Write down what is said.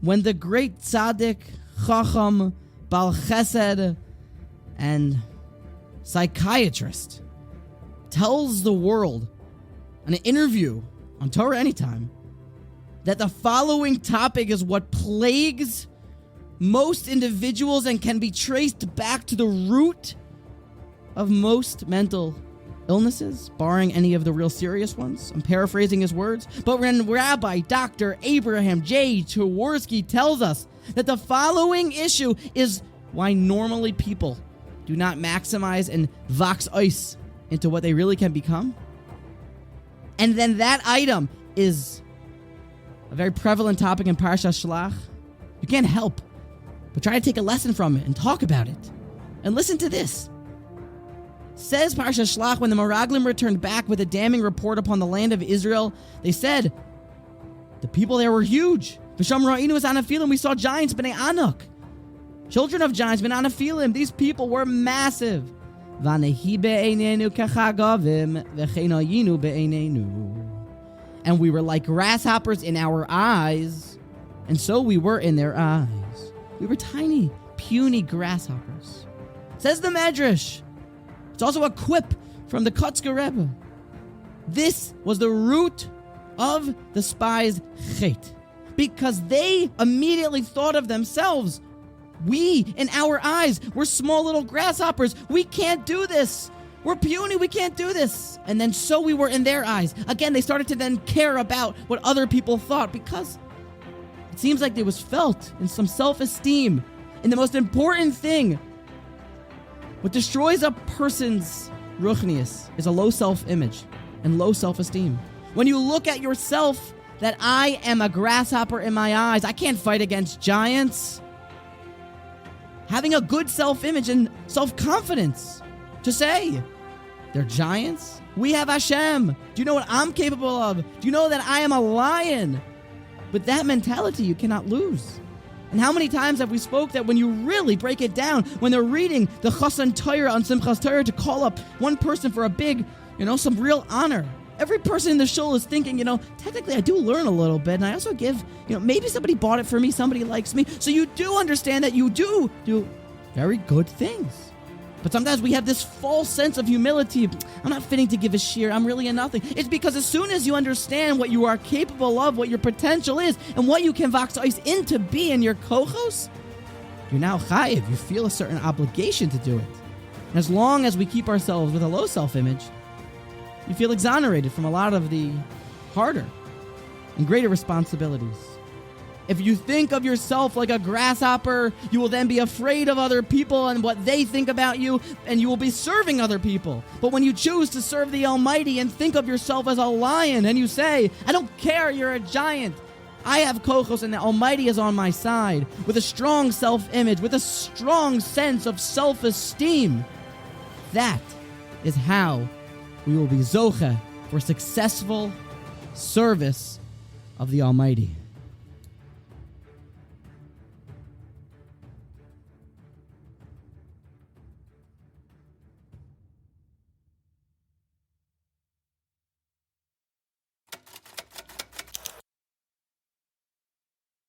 when the great Tzadik, Chacham, Bal-Chesed, and psychiatrist tells the world in an interview on Torah Anytime that the following topic is what plagues most individuals and can be traced back to the root of most mental illnesses, barring any of the real serious ones. I'm paraphrasing his words. But when Rabbi Dr. Abraham J Tawarski tells us that the following issue is why normally people do not maximize and vox ice into what they really can become, and then that item is a very prevalent topic in Parshashlach, you can't help but try to take a lesson from it and talk about it. And listen to this. Says Parshashlach, when the Maraglum returned back with a damning report upon the land of Israel, they said, the people there were huge. V'sham ra'inu es anaphilim, we saw giants, b'nei Anak. Children of giants, b'nei anaphilim. These people were massive. V'anehi be'einenu kachagavim, v'chein hayinu be'einenu. And we were like grasshoppers in our eyes, and so we were in their eyes. We were tiny, puny grasshoppers. Says the Medrash. It's also a quip from the Kotzker Rebbe. This was the root of the spies' chet, because they immediately thought of themselves. We, in our eyes, we're small little grasshoppers. We can't do this. We're puny. We can't do this. And then so we were in their eyes. Again, they started to then care about what other people thought, because it seems like there was felt in some self-esteem. And the most important thing, what destroys a person's ruchnius is a low self-image and low self-esteem. When you look at yourself, that I am a grasshopper in my eyes, I can't fight against giants. Having a good self-image and self-confidence to say, they're giants. We have Hashem. Do you know what I'm capable of? Do you know that I am a lion? With that mentality, you cannot lose. And how many times have we spoke that when you really break it down, when they're reading the Chasan Torah on Simchas Torah to call up one person for a big, some real honor, every person in the shul is thinking, technically I do learn a little bit, and I also give, maybe somebody bought it for me, somebody likes me. So you do understand that you do very good things. But sometimes we have this false sense of humility. I'm not fitting to give a shear. I'm really a nothing. It's because as soon as you understand what you are capable of, what your potential is, and what you can vox ice into be in your kochos, you're now chayiv. You feel a certain obligation to do it. And as long as we keep ourselves with a low self-image, you feel exonerated from a lot of the harder and greater responsibilities. If you think of yourself like a grasshopper, you will then be afraid of other people and what they think about you, and you will be serving other people. But when you choose to serve the Almighty and think of yourself as a lion, and you say, I don't care, you're a giant, I have kochos and the Almighty is on my side, with a strong self-image, with a strong sense of self-esteem, that is how we will be zocheh for successful service of the Almighty.